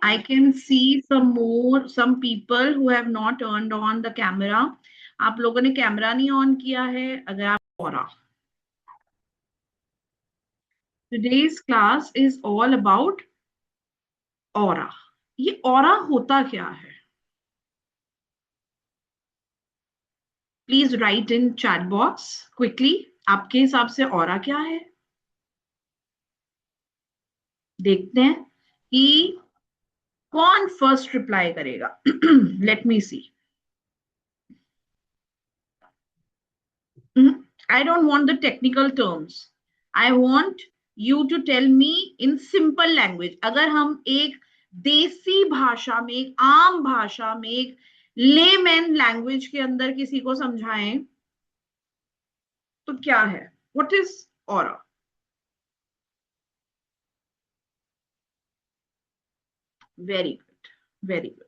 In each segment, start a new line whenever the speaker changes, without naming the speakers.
I can see some people who have not turned on the camera. आप लोगों ने camera नहीं on किया है अगर आप aura. Today's class is all about aura. ये ऑरा होता क्या है? Please right in chat box quickly. आपके हिसाब से ऑरा क्या है? देखते हैं कि कौन फर्स्ट रिप्लाई करेगा. Let me see. I don't want the technical terms. I want you to tell me in simple language. अगर हम एक देसी भाषा में, एक आम भाषा में, एक लेमैन लैंग्वेज के अंदर किसी को समझाएं तो क्या है? What is aura? Very good. Very good.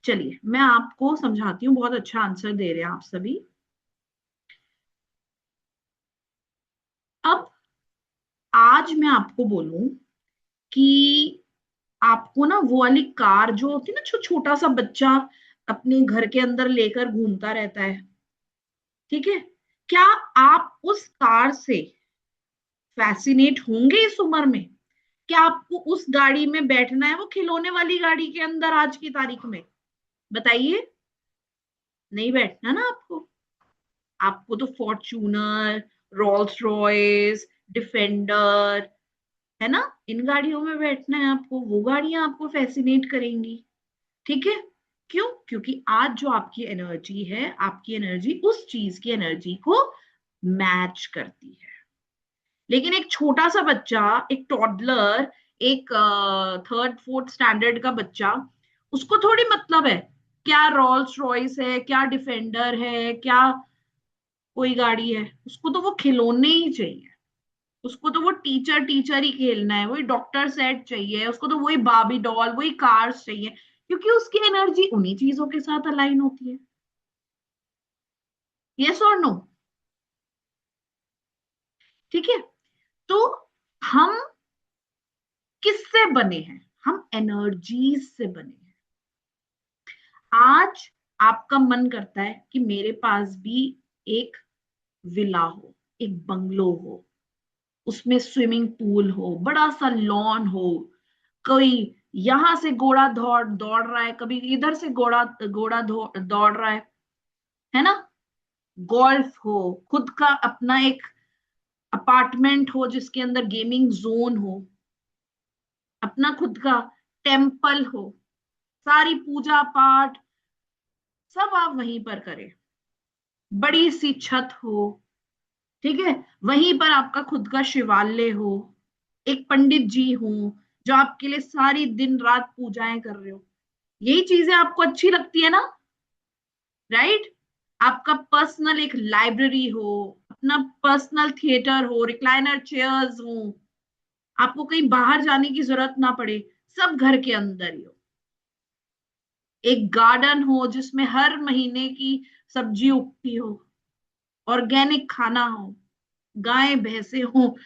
चलिए मैं आपको समझाती हूँ. बहुत अच्छा आंसर दे रहे हैं आप सभी. अब आज मैं आपको बोलूं कि आपको ना वो वाली कार जो होती है ना, छोटा सा बच्चा अपने घर के अंदर लेकर घूमता रहता है, ठीक है? क्या आप उस कार से फैसिनेट होंगे इस उम्र में? क्या आपको उस गाड़ी में बैठना है, वो खिलौने वाली गाड़ी के अंदर आज की तारीख में? बताइए. नहीं बैठना ना आपको. आपको तो फॉर्च्यूनर, रोल्स रॉयस, डिफेंडर, है ना, इन गाड़ियों में बैठना है आपको. वो गाड़ियां आपको फैसिनेट करेंगी. ठीक है? क्यों? क्योंकि आज जो आपकी एनर्जी है, आपकी एनर्जी उस चीज की एनर्जी को मैच करती है. लेकिन एक छोटा सा बच्चा, एक टॉडलर, एक थर्ड फोर्थ स्टैंडर्ड का बच्चा, उसको थोड़ी मतलब है क्या रोल्स रॉयस है, क्या डिफेंडर है, क्या कोई गाड़ी है. उसको तो वो खिलौने ही चाहिए. उसको तो वो टीचर टीचर ही खेलना है, वही डॉक्टर सेट चाहिए उसको, तो वही बाबी डॉल, वही कार्स चाहिए. क्योंकि उसकी एनर्जी उन्हीं चीजों के साथ अलाइन होती है. यस और नो? ठीक है. तो हम किससे बने हैं? हम एनर्जीज से बने हैं. आज आपका मन करता है कि मेरे पास भी एक विला हो, एक बंगलो हो, उसमें स्विमिंग पूल हो, बड़ा सा लॉन हो, कोई यहां से घोड़ा दौड़ दौड़ रहा है, कभी इधर से घोड़ा घोड़ा दौड़ रहा है ना? गोल्फ हो, खुद का अपना एक अपार्टमेंट हो जिसके अंदर गेमिंग जोन हो, अपना खुद का टेम्पल हो, सारी पूजा पाठ सब आप वहीं पर करें, बड़ी सी छत हो, ठीक है, वहीं पर आपका खुद का शिवालय हो, एक पंडित जी हो जो आपके लिए सारी दिन रात पूजाएं कर रहे हो. यही चीजें आपको अच्छी लगती है ना? राइट? आपका पर्सनल एक लाइब्रेरी हो, अपना पर्सनल थिएटर हो, रिक्लाइनर चेयर्स हो, आपको कहीं बाहर जाने की जरूरत ना पड़े, सब घर के अंदर ही हो. एक गार्डन हो जिसमें हर महीने की सब्जी उगती हो, ऑर्गेनिक खाना हो, गाय भैंसे हो,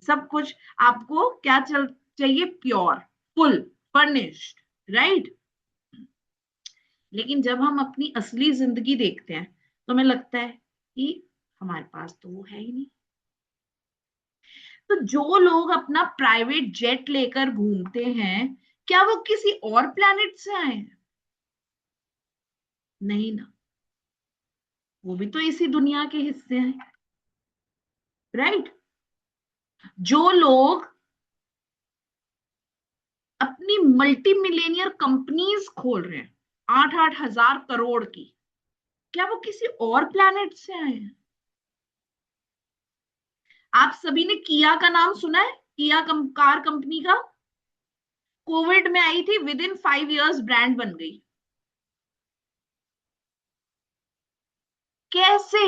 सब कुछ आपको क्या चाहिए? Pure, full furnished. राइट? लेकिन जब हम अपनी असली जिंदगी देखते हैं तो हमें लगता है कि हमारे पास तो वो है ही नहीं. तो जो लोग अपना प्राइवेट जेट लेकर घूमते हैं, क्या वो किसी और प्लेनेट से आए हैं? नहीं ना. वो भी तो इसी दुनिया के हिस्से हैं. राइट? जो लोग अपनी मल्टी मिलेनियर कंपनीज खोल रहे हैं 8-8 हजार करोड़ की, क्या वो किसी और प्लेनेट से आए हैं? आप सभी ने किया का नाम सुना है? किया कार कंपनी का. कोविड में आई थी, विद इन 5 इयर्स ब्रांड बन गई. कैसे?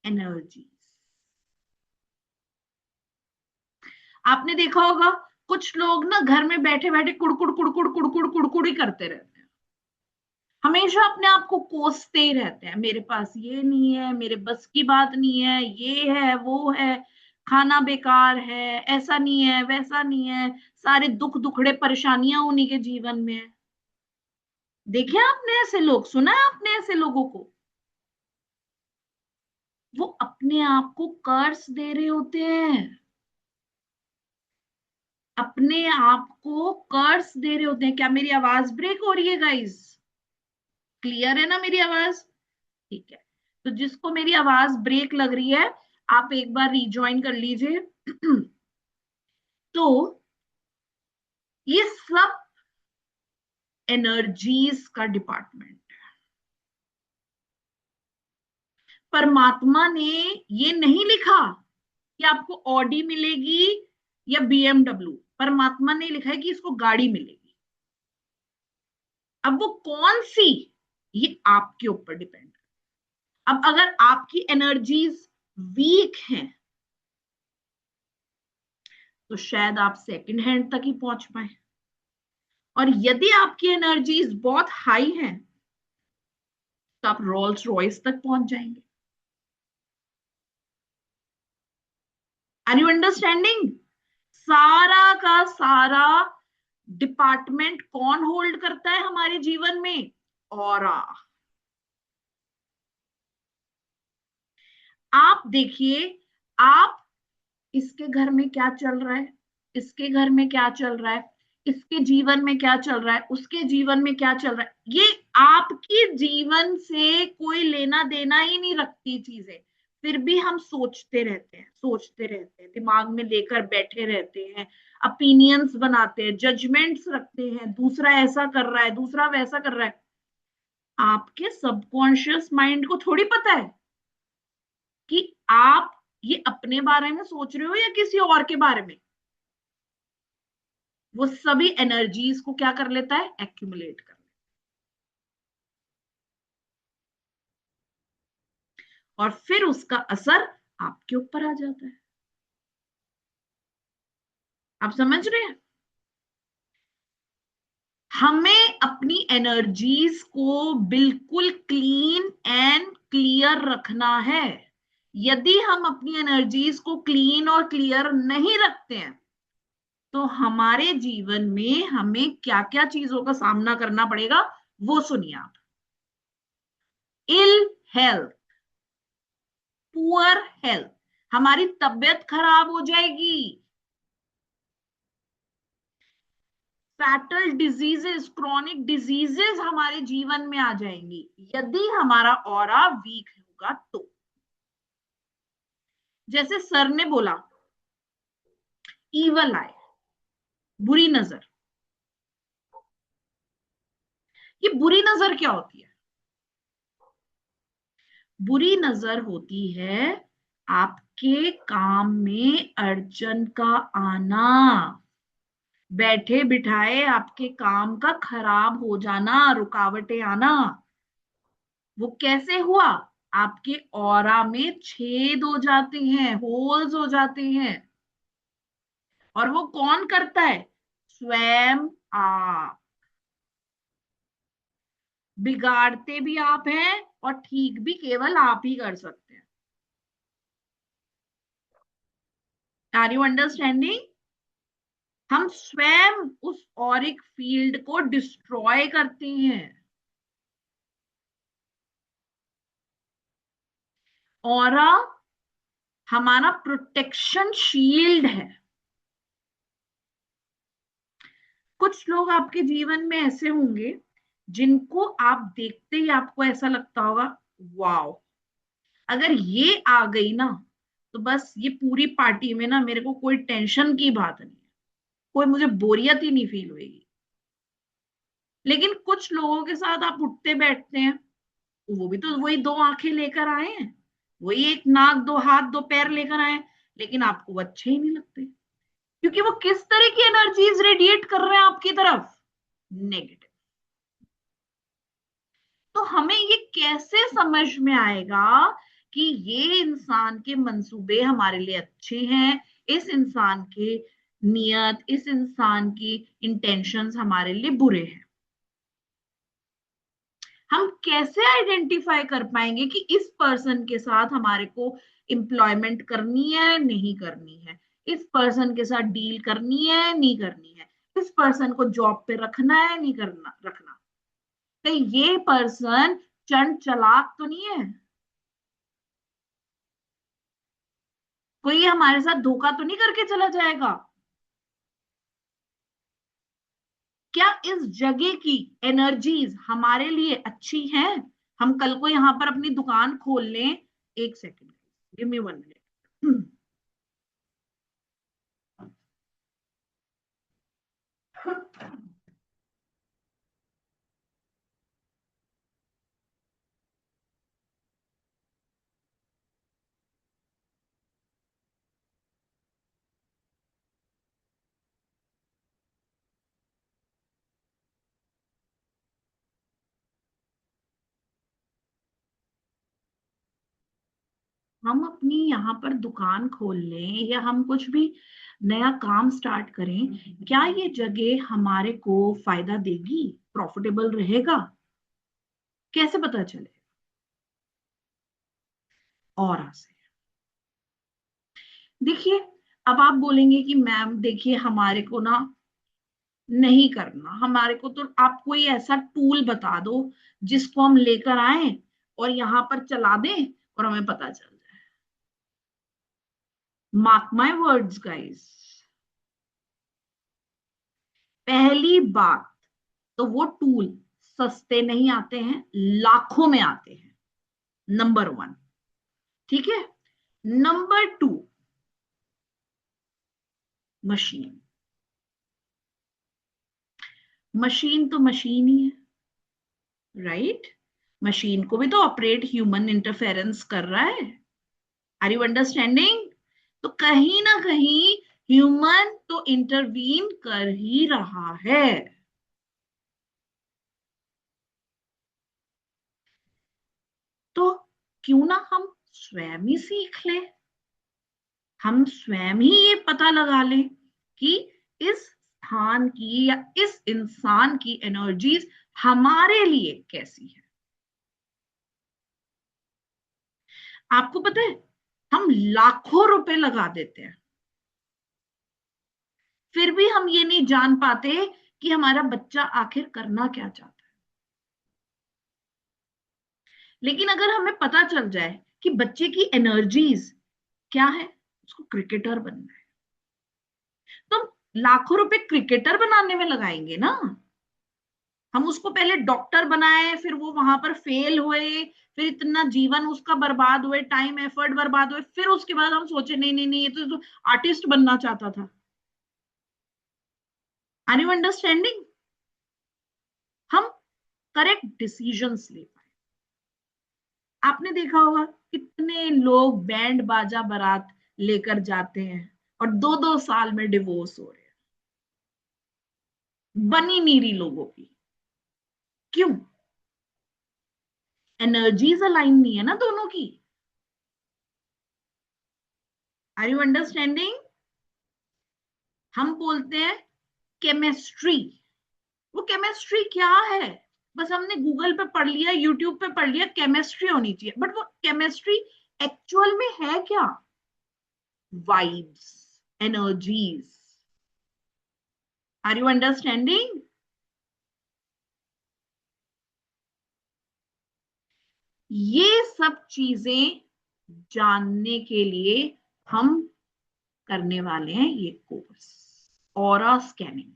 एनर्जी. आपने देखा होगा कुछ लोग ना घर में बैठे बैठे कुड़कुड़ कुड़कुड़ कुड़कुड़ कुड़कुड़ ही करते रहते हैं. हमेशा अपने आप को कोसते ही रहते हैं, मेरे पास ये नहीं है, मेरे बस की बात नहीं है, ये है वो है, खाना बेकार है, ऐसा नहीं है वैसा नहीं है, सारे दुख दुखड़े परेशानियां उन्हीं के जीवन में है। देखे आपने ऐसे लोग, सुना है आपने ऐसे लोगों को? वो अपने आप को कर्ज दे रहे होते हैं, अपने आप को कर्ज दे रहे होते हैं। क्या मेरी आवाज ब्रेक हो रही है गाइस? क्लियर है ना मेरी आवाज? ठीक है। तो जिसको मेरी आवाज ब्रेक लग रही है, आप एक बार रिज्वाइन कर लीजिए। तो ये सब एनर्जीज का डिपार्टमेंट। परमात्मा ने ये नहीं लिखा कि आपको ऑडी मिलेगी या बीएमडब्ल्यू। परमात्मा ने लिखा है कि इसको गाड़ी मिलेगी। अब वो कौन सी, ये आपके ऊपर डिपेंड। अब अगर आपकी एनर्जीज वीक हैं तो शायद आप सेकंड हैंड तक ही पहुंच पाए, और यदि आपकी एनर्जीज बहुत हाई हैं तो आप रोल्स रॉयस तक पहुंच जाएंगे। Are you understanding? सारा का सारा डिपार्टमेंट कौन होल्ड करता है हमारे जीवन में? ऑरा। आप देखिए, आप, इसके घर में क्या चल रहा है, इसके घर में क्या चल रहा है, इसके जीवन में क्या चल रहा है, उसके जीवन में क्या चल रहा है, ये आपकी जीवन से कोई लेना देना ही नहीं रखती चीजें। फिर भी हम सोचते रहते हैं, सोचते रहते हैं, दिमाग में लेकर बैठे रहते हैं, ओपिनियंस बनाते हैं, जजमेंट्स रखते हैं, दूसरा ऐसा कर रहा है, दूसरा वैसा कर रहा है। आपके सबकॉन्शियस माइंड को थोड़ी पता है कि आप ये अपने बारे में सोच रहे हो या किसी और के बारे में। वो सभी एनर्जीज को क्या कर लेता है? एक्यूमुलेट कर लेता है, और फिर उसका असर आपके ऊपर आ जाता है। आप समझ रहे हैं? हमें अपनी एनर्जीज को बिल्कुल क्लीन एंड क्लियर रखना है। यदि हम अपनी एनर्जीज को क्लीन और क्लियर नहीं रखते हैं तो हमारे जीवन में हमें क्या क्या चीजों का सामना करना पड़ेगा, वो सुनिए आप। इल हेल्थ, पुअर हेल्थ, हमारी तबियत खराब हो जाएगी। फैटल डिजीजेस, क्रॉनिक डिजीजेस हमारे जीवन में आ जाएंगी यदि हमारा ऑरा वीक होगा तो। जैसे सर ने बोला, ईवल आई, बुरी नजर। ये बुरी नजर क्या होती है? बुरी नजर होती है आपके काम में अड़चन का आना, बैठे बिठाए आपके काम का खराब हो जाना, रुकावटें आना। वो कैसे हुआ? आपके ऑरा में छेद हो जाते हैं, होल्स हो जाते हैं। और वो कौन करता है? स्वयं आप। बिगाड़ते भी आप हैं और ठीक भी केवल आप ही कर सकते हैं। Are you understanding? हम स्वयं उस ऑरिक फील्ड को डिस्ट्रॉय करते हैं। ऑरा हमारा प्रोटेक्शन शील्ड है। कुछ लोग आपके जीवन में ऐसे होंगे जिनको आप देखते ही आपको ऐसा लगता होगा, वाओ, अगर ये आ गई ना तो बस ये पूरी पार्टी में ना मेरे को कोई टेंशन की बात नहीं है, कोई मुझे बोरियत ही नहीं फील होगी। लेकिन कुछ लोगों के साथ आप उठते बैठते हैं, वो भी तो वही दो आंखें लेकर आए हैं, वही एक नाक दो हाथ दो पैर लेकर आए हैं, लेकिन आपको वो अच्छे ही नहीं लगते, क्योंकि वो किस तरह की एनर्जीज रेडिएट कर रहे हैं आपकी तरफ? नेगेटिव। तो हमें ये कैसे समझ में आएगा कि ये इंसान के मंसूबे हमारे लिए अच्छे हैं, इस इंसान के नियत, इस इंसान की इंटेंशंस हमारे लिए बुरे हैं? हम कैसे आइडेंटिफाई कर पाएंगे कि इस पर्सन के साथ हमारे को एम्प्लॉयमेंट करनी है नहीं करनी है, इस पर्सन के साथ डील करनी है नहीं करनी है, इस पर्सन को जॉब पे रखना है नहीं करना रखना, तो ये पर्सन चंड चालाक तो नहीं है, कोई हमारे साथ धोखा तो नहीं करके चला जाएगा। क्या इस जगह की एनर्जीज हमारे लिए अच्छी हैं? हम कल को यहां पर अपनी दुकान खोल लें, एक सेकेंड, गिव मी 1 मिनट। हम अपनी यहाँ पर दुकान खोल लें या हम कुछ भी नया काम स्टार्ट करें, क्या ये जगह हमारे को फायदा देगी, प्रॉफिटेबल रहेगा? कैसे पता चले? और से देखिए, अब आप बोलेंगे कि मैम देखिए हमारे को ना नहीं करना, हमारे को तो आप कोई ऐसा टूल बता दो जिसको हम लेकर आए और यहाँ पर चला दें और हमें पता चल जाए। मार्क माय वर्ड्स गाइस, पहली बात तो वो टूल सस्ते नहीं आते हैं, लाखों में आते हैं, नंबर 1। ठीक है, नंबर 2, मशीन। मशीन तो मशीन ही है, राइट? मशीन को भी तो ऑपरेट ह्यूमन इंटरफेरेंस कर रहा है। Are you understanding? तो कहीं ना कहीं ह्यूमन तो इंटरवीन कर ही रहा है। तो क्यों ना हम स्वयं ही सीख ले, हम स्वयं ही ये पता लगा लें कि इस स्थान की या इस इंसान की एनर्जीज हमारे लिए कैसी है। आपको पता है, हम लाखों रुपए लगा देते हैं, फिर भी हम ये नहीं जान पाते कि हमारा बच्चा आखिर करना क्या चाहता है। लेकिन अगर हमें पता चल जाए कि बच्चे की एनर्जीज क्या है, उसको क्रिकेटर बनना है, तो हम लाखों रुपए क्रिकेटर बनाने में लगाएंगे ना। हम उसको पहले डॉक्टर बनाए, फिर वो वहां पर फेल हुए, फिर इतना जीवन उसका बर्बाद हुए, टाइम एफर्ट बर्बाद हुए, फिर उसके बाद हम सोचे नहीं नहीं नहीं, ये तो आर्टिस्ट बनना चाहता था। Are you understanding? हम करेक्ट डिसीजंस ले पाए। आपने देखा होगा कितने लोग बैंड बाजा बारात लेकर जाते हैं और 2-2 साल में डिवोर्स हो रहे हैं, बनी नहीं रही लोगों की। क्यों? एनर्जीज अलाइन नहीं है ना दोनों की। Are you understanding? हम बोलते हैं केमिस्ट्री, वो केमिस्ट्री क्या है? बस हमने गूगल पे पढ़ लिया, यूट्यूब पे पढ़ लिया केमिस्ट्री होनी चाहिए, बट वो केमिस्ट्री एक्चुअल में है क्या? Vibes, energies. Are you understanding? ये सब चीजें जानने के लिए हम करने वाले हैं ये कोर्स, ऑरा स्कैनिंग।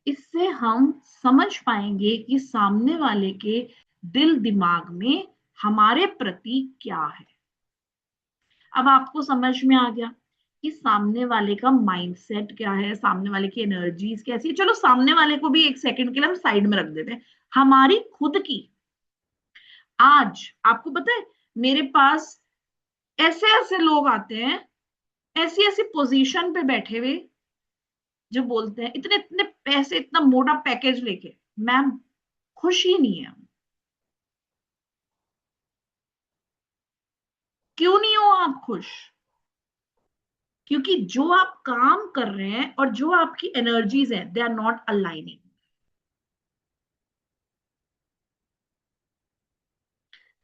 इससे हम समझ पाएंगे कि सामने वाले के दिल दिमाग में हमारे प्रति क्या है। अब आपको समझ में आ गया कि सामने वाले का माइंडसेट क्या है, सामने वाले की एनर्जीज कैसी है। चलो सामने वाले को भी एक सेकंड के लिए हम साइड में रख देते हैं, हमारी खुद की। आज आपको पता है, मेरे पास ऐसे ऐसे लोग आते हैं, ऐसी ऐसी पोजीशन पे बैठे हुए, जो बोलते हैं इतने इतने पैसे, इतना मोटा पैकेज लेके, मैम खुश ही नहीं है। क्यों नहीं हो आप खुश? क्योंकि जो आप काम कर रहे हैं और जो आपकी एनर्जीज हैं, दे आर नॉट अलाइनिंग।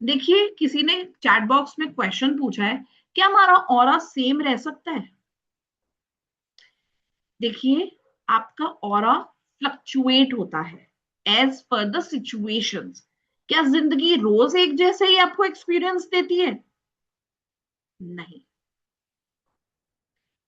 देखिए किसी ने चैट बॉक्स में क्वेश्चन पूछा है, क्या हमारा ऑरा सेम रह सकता है? देखिए आपका ऑरा फ्लक्चुएट होता है एज पर द सिचुएशंस। क्या जिंदगी रोज एक जैसे ही आपको एक्सपीरियंस देती है? नहीं।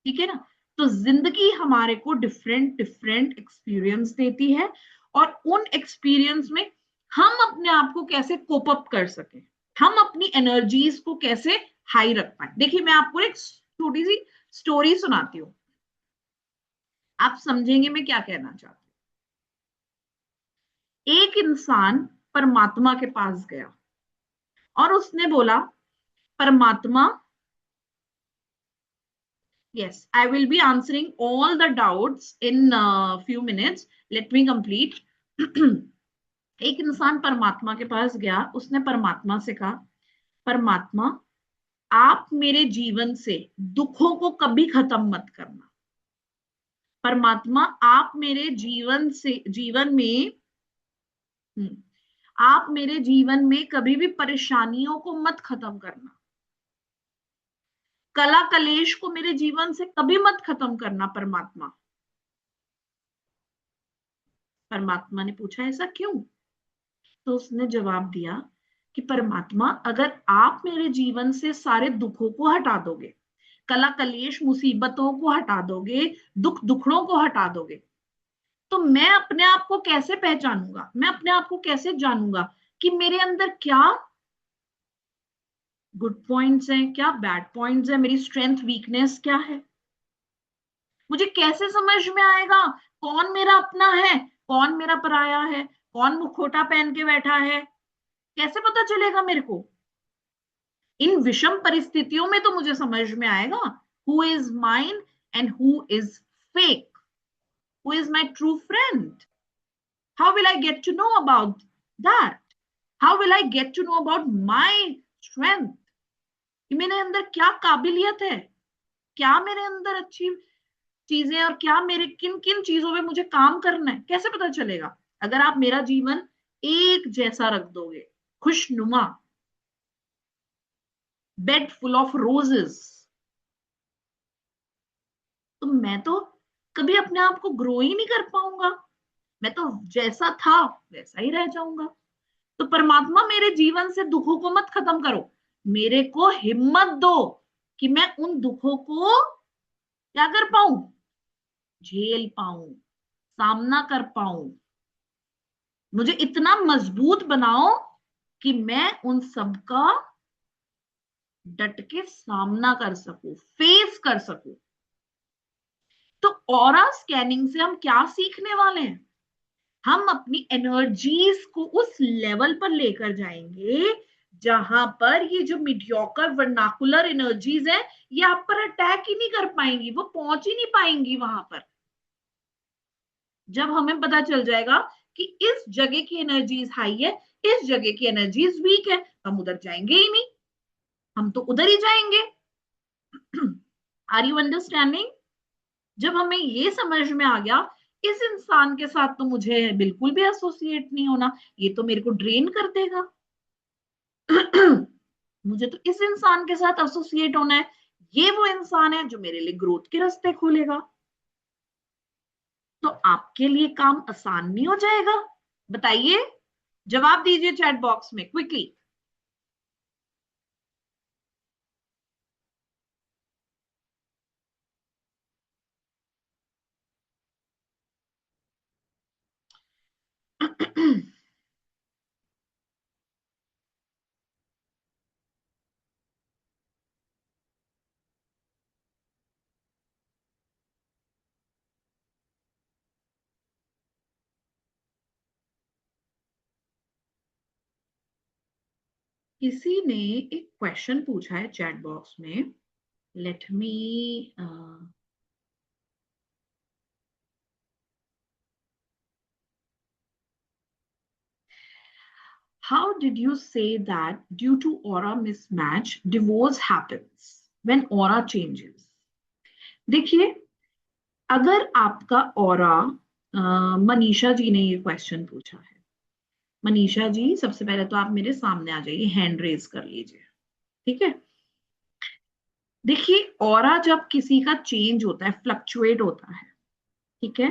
ठीक है ना? तो जिंदगी हमारे को डिफरेंट डिफरेंट एक्सपीरियंस देती है, और उन एक्सपीरियंस में हम अपने आप को कैसे कोप अप कर सके, हम अपनी एनर्जीज को कैसे हाई रख पाए। देखिए मैं आपको एक छोटी सी स्टोरी सुनाती हूँ, आप समझेंगे मैं क्या कहना चाहती हूँ। एक इंसान परमात्मा के पास गया और उसने बोला, परमात्मा, yes, I will be answering all the doubts in a few minutes, let me complete. एक इंसान परमात्मा के पास गया, उसने परमात्मा से कहा, परमात्मा आप मेरे जीवन से दुखों को कभी खत्म मत करना। परमात्मा आप मेरे जीवन में आप मेरे जीवन में कभी भी परेशानियों को मत खत्म करना, कला कलेश को मेरे जीवन से कभी मत खत्म करना परमात्मा। परमात्मा ने पूछा ऐसा क्यों? तो उसने जवाब दिया कि परमात्मा अगर आप मेरे जीवन से सारे दुखों को हटा दोगे, कला कलेश मुसीबतों को हटा दोगे, दुख दुखड़ों को हटा दोगे, तो मैं अपने आप को कैसे पहचानूंगा, मैं अपने आप को कैसे जानूंगा कि मेरे अंदर क्या गुड पॉइंट्स हैं, क्या बैड पॉइंट्स हैं, मेरी स्ट्रेंथ वीकनेस क्या है। मुझे कैसे समझ में आएगा कौन मेरा अपना है, कौन मेरा पराया है, कौन मुखोटा पहन के बैठा है, कैसे पता चलेगा मेरे को? इन विषम परिस्थितियों में तो मुझे समझ में आएगा who is mine and who is fake, who is my true friend. How will I get to know about that? How will I get to know about my strength? कि मेरे अंदर क्या काबिलियत है, क्या मेरे अंदर अच्छी चीजें, और क्या मेरे किन किन चीजों में मुझे काम करना है, कैसे पता चलेगा? अगर आप मेरा जीवन एक जैसा रख दोगे, खुशनुमा, बेड फुल ऑफ रोजेस, तो मैं तो कभी अपने आप को ग्रो ही नहीं कर पाऊंगा, मैं तो जैसा था वैसा ही रह जाऊंगा। तो परमात्मा मेरे जीवन से दुखों को मत खत्म करो, मेरे को हिम्मत दो कि मैं उन दुखों को क्या कर पाऊं, झेल पाऊं, सामना कर पाऊं। मुझे इतना मजबूत बनाओ कि मैं उन सब का डट के सामना कर सकूं, फेस कर सकूं। तो ऑरा स्कैनिंग से हम क्या सीखने वाले हैं? हम अपनी एनर्जीज को उस लेवल पर लेकर जाएंगे जहां पर ये जो मीडियोकर वर्नाकुलर एनर्जीज है, ये आप पर अटैक ही नहीं कर पाएंगी, वो पहुंच ही नहीं पाएंगी वहां पर। जब हमें पता चल जाएगा कि इस जगह की एनर्जीज हाई है, इस जगह की एनर्जीज वीक है, हम उधर जाएंगे ही नहीं, हम तो उधर ही जाएंगे। Are you understanding? जब हमें ये समझ में आ गया, इस इंसान के साथ तो मुझे बिल्कुल भी एसोसिएट नहीं होना, ये तो मेरे को ड्रेन कर देगा। मुझे तो इस इंसान के साथ एसोसिएट होना है, ये वो इंसान है जो मेरे लिए ग्रोथ के रास्ते खोलेगा। तो आपके लिए काम आसान नहीं हो जाएगा? बताइए, जवाब दीजिए चैट बॉक्स में क्विकली। किसी ने एक क्वेश्चन पूछा है चैट बॉक्स में, let me, how did you say that due to aura mismatch divorce happens when aura changes? देखिए, अगर आपका ऑरा, मनीषा जी ने ये क्वेश्चन पूछा है, मनीषा जी, सबसे पहले तो आप मेरे सामने आ जाइए, हैंड रेज कर लीजिए। ठीक है। देखिए, ऑरा जब किसी का चेंज होता है, फ्लक्चुएट होता है, ठीक है,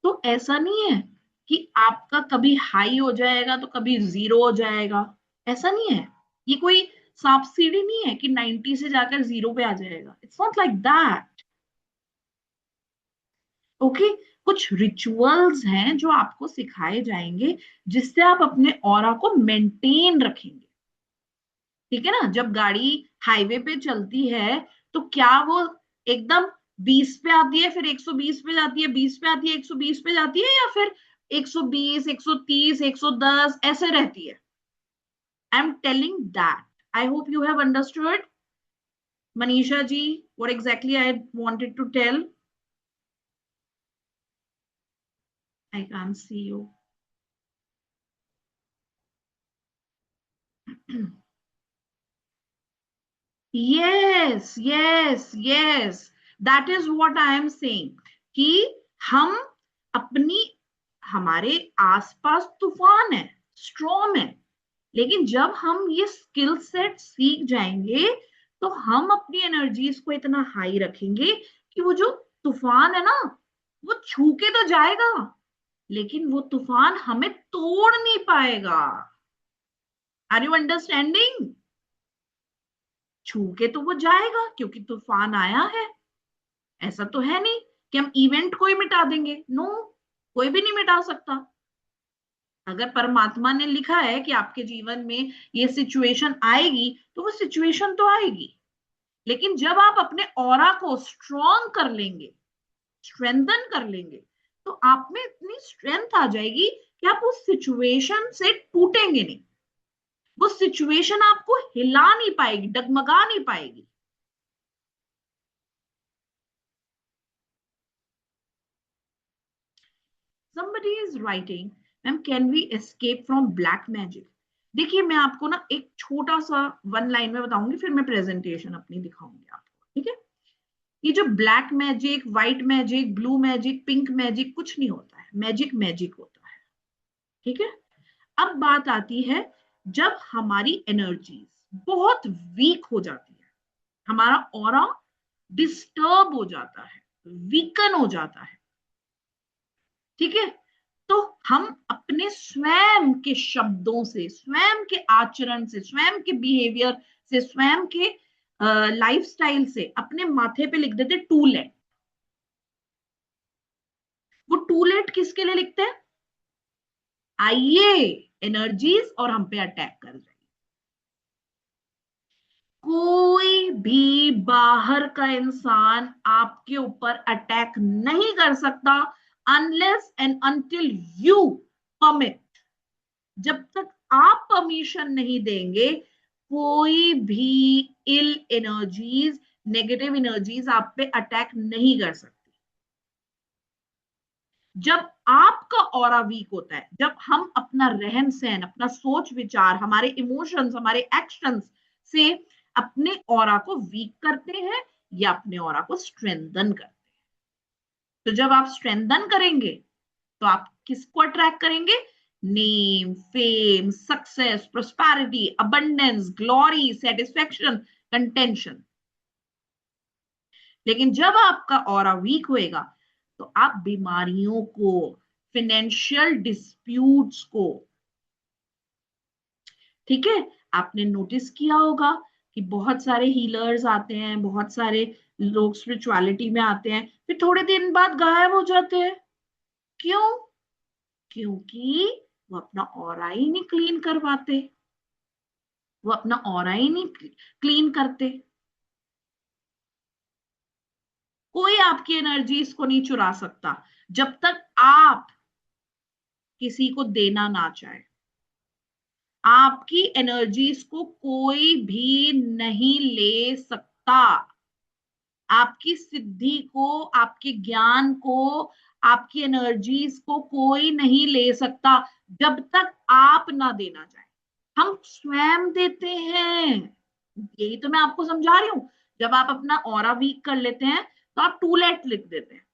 तो ऐसा नहीं है कि आपका कभी हाई हो जाएगा तो कभी जीरो हो जाएगा। ऐसा नहीं है। ये कोई सांप सीढ़ी नहीं है कि 90 से जाकर जीरो पे आ जाएगा। It's not like that. Okay. कुछ रिचुअल्स हैं जो आपको सिखाए जाएंगे, जिससे आप अपने ऑरा को मेंटेन रखेंगे। ठीक है ना। जब गाड़ी हाईवे पे चलती है तो क्या वो एकदम 20 पे आती है, फिर 120 पे जाती है, 20 पे आती है, 120 पे जाती है, या फिर 120, 130, 110 ऐसे रहती है? I am telling that. I hope you have understood. Manisha ji, what exactly I wanted to tell? I can't see you. yes, yes, yes, that is what I am saying, कि हम अपनी, हमारे आसपास तूफान है, स्ट्रॉम है, लेकिन जब हम ये स्किल सेट सीख जाएंगे तो हम अपनी एनर्जीज को इतना हाई रखेंगे कि वो जो तूफान है ना, वो छू के तो जाएगा, लेकिन वो तूफान हमें तोड़ नहीं पाएगा। Are you understanding? छू के तो वो जाएगा क्योंकि तूफान आया है। ऐसा तो है नहीं कि हम इवेंट को ही मिटा देंगे। नो, कोई भी नहीं मिटा सकता। अगर परमात्मा ने लिखा है कि आपके जीवन में ये सिचुएशन आएगी तो वो सिचुएशन तो आएगी। लेकिन जब आप अपने ऑरा को स्ट्रॉन्ग कर लेंगे, स्ट्रेंथन कर लेंगे, तो आप में इतनी स्ट्रेंथ आ जाएगी कि आप उस सिचुएशन से टूटेंगे नहीं। वो सिचुएशन आपको हिला नहीं पाएगी, डगमगा नहीं पाएगी। somebody is writing, ma'am can we escape from black magic? देखिए, मैं आपको ना एक छोटा सा वन लाइन में बताऊंगी, फिर मैं प्रेजेंटेशन अपनी दिखाऊंगी आपको। ठीक है। ये जो black magic, white magic, blue magic, pink magic, कुछ नहीं होता है। मैजिक मैजिक होता है। ठीक है। अब बात आती है, जब हमारी एनर्जी बहुत वीक हो जाती है, हमारा ऑरा डिस्टर्ब हो जाता है, वीकन हो जाता है, ठीक है, तो हम अपने स्वयं के शब्दों से, स्वयं के आचरण से, स्वयं के बिहेवियर से, स्वयं के लाइफस्टाइल से अपने माथे पे लिख देते टू लेट। वो टू लेट किसके लिए लिखते हैं? आइए एनर्जीज और हम पे अटैक कर जाए। कोई भी बाहर का इंसान आपके ऊपर अटैक नहीं कर सकता unless and until you permit. जब तक आप परमिशन नहीं देंगे, कोई भी इल एनर्जीज, नेगेटिव एनर्जीज आप पे अटैक नहीं कर सकती। जब आपका ऑरा वीक होता है, जब हम अपना रहन सहन, अपना सोच विचार, हमारे इमोशंस, हमारे एक्शंस से अपने ऑरा को वीक करते हैं या अपने ऑरा को स्ट्रेंथन करते हैं, तो जब आप स्ट्रेंथन करेंगे तो आप किसको अट्रैक्ट करेंगे? Name, fame, success, prosperity, abundance, glory, satisfaction, contention. लेकिन जब आपका ऑरा वीक होएगा तो आप बीमारियों को, फिनेंशियल डिस्प्यूट्स को, ठीक है, आपने नोटिस किया होगा कि बहुत सारे हीलर्स आते हैं, बहुत सारे लोग स्पिरिचुअलिटी में आते हैं, फिर थोड़े दिन बाद गायब हो जाते हैं। क्यों? क्योंकि वो अपना ऑरा ही नहीं क्लीन करवाते, वो अपना ऑरा ही नहीं क्लीन करते। कोई आपकी एनर्जीज को नहीं चुरा सकता जब तक आप किसी को देना ना चाहे। आपकी एनर्जीज को कोई भी नहीं ले सकता। आपकी सिद्धि को, आपके ज्ञान को, आपकी एनर्जीज को कोई नहीं ले सकता जब तक आप ना देना चाहे। हम स्वयं देते हैं। यही तो मैं आपको समझा रही हूं। जब आप अपना ऑरा वीक कर लेते हैं तो आप टू लेट लिख देते हैं।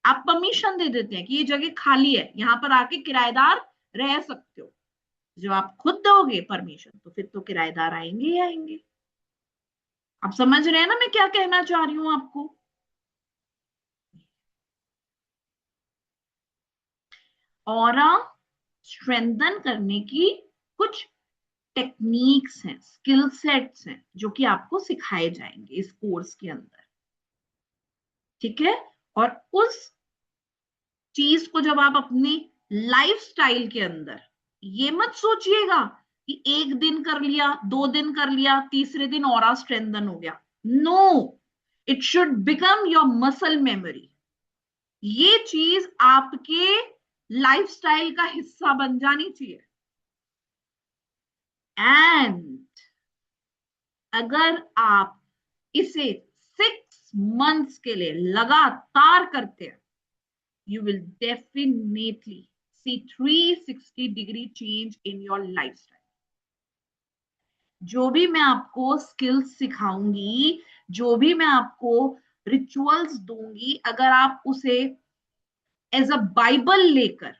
आप परमिशन दे देते हैं कि ये जगह खाली है, यहां पर आके किराएदार रह सकते हो। जब आप खुद दोगे परमिशन तो फिर तो किराएदार आएंगे ही आएंगे। आप समझ रहे हैं ना मैं क्या कहना चाह रही हूं आपको? ऑरा स्ट्रेंथन करने की कुछ टेक्निक्स हैं, स्किल सेट्स हैं जो कि आपको सिखाए जाएंगे इस कोर्स के अंदर, ठीक है? और उस चीज को जब आप अपनी लाइफस्टाइल के अंदर, ये मत सोचिएगा कि एक दिन कर लिया, 2 दिन कर लिया, तीसरे दिन और स्ट्रेंथन हो गया। No, it should become your muscle memory. ये चीज आपके लाइफस्टाइल का हिस्सा बन जानी चाहिए। एंड अगर आप इसे 6 मंथ्स के लिए लगातार करते हैं, you will definitely see 360-degree change in your lifestyle. जो भी मैं आपको स्किल्स सिखाऊंगी, जो भी मैं आपको रिचुअल्स दूंगी, अगर आप उसे एज अ बाइबल लेकर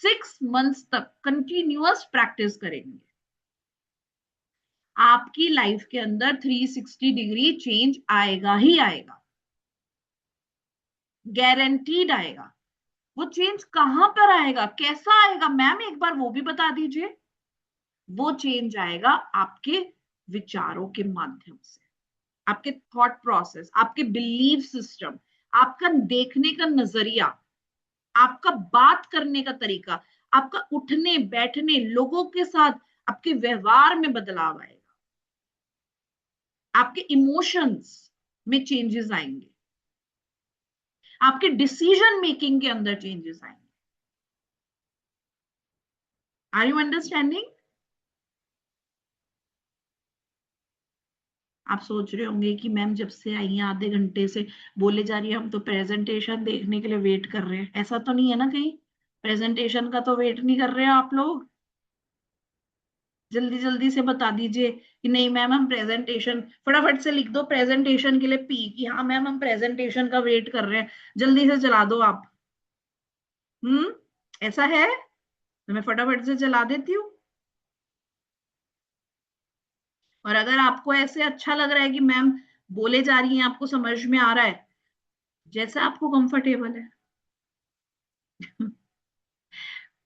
6 मंथ्स तक कंटिन्यूअस प्रैक्टिस करेंगे, आपकी लाइफ के अंदर 360 डिग्री चेंज आएगा ही आएगा, गारंटीड आएगा। वो चेंज कहां पर आएगा, कैसा आएगा मैम, एक बार वो भी बता दीजिए। वो चेंज आएगा आपके विचारों के माध्यम से, आपके थॉट प्रोसेस, आपके बिलीफ सिस्टम, आपका देखने का नजरिया, आपका बात करने का तरीका, आपका उठने बैठने, लोगों के साथ आपके व्यवहार में बदलाव आएगा, आपके इमोशंस में चेंजेस आएंगे, आपके डिसीजन मेकिंग के अंदर चेंजेस आएंगे। Are you understanding? आप सोच रहे होंगे कि मैम जब से आई हैं आधे घंटे से बोले जा रही है, हम तो प्रेजेंटेशन देखने के लिए वेट कर रहे हैं। ऐसा तो नहीं है ना कहीं प्रेजेंटेशन का तो वेट नहीं कर रहे हैं आप लोग? जल्दी जल्दी से बता दीजिए कि नहीं मैम हम प्रेजेंटेशन, फटाफट से लिख दो प्रेजेंटेशन के लिए पी, कि हाँ मैम हम प्रेजेंटेशन का वेट कर रहे हैं, जल्दी से चला दो आप। ऐसा है तो मैं फटाफट से चला देती हूँ। और अगर आपको ऐसे अच्छा लग रहा है कि मैम बोले जा रही हैं आपको समझ में आ रहा है, जैसा आपको कंफर्टेबल है।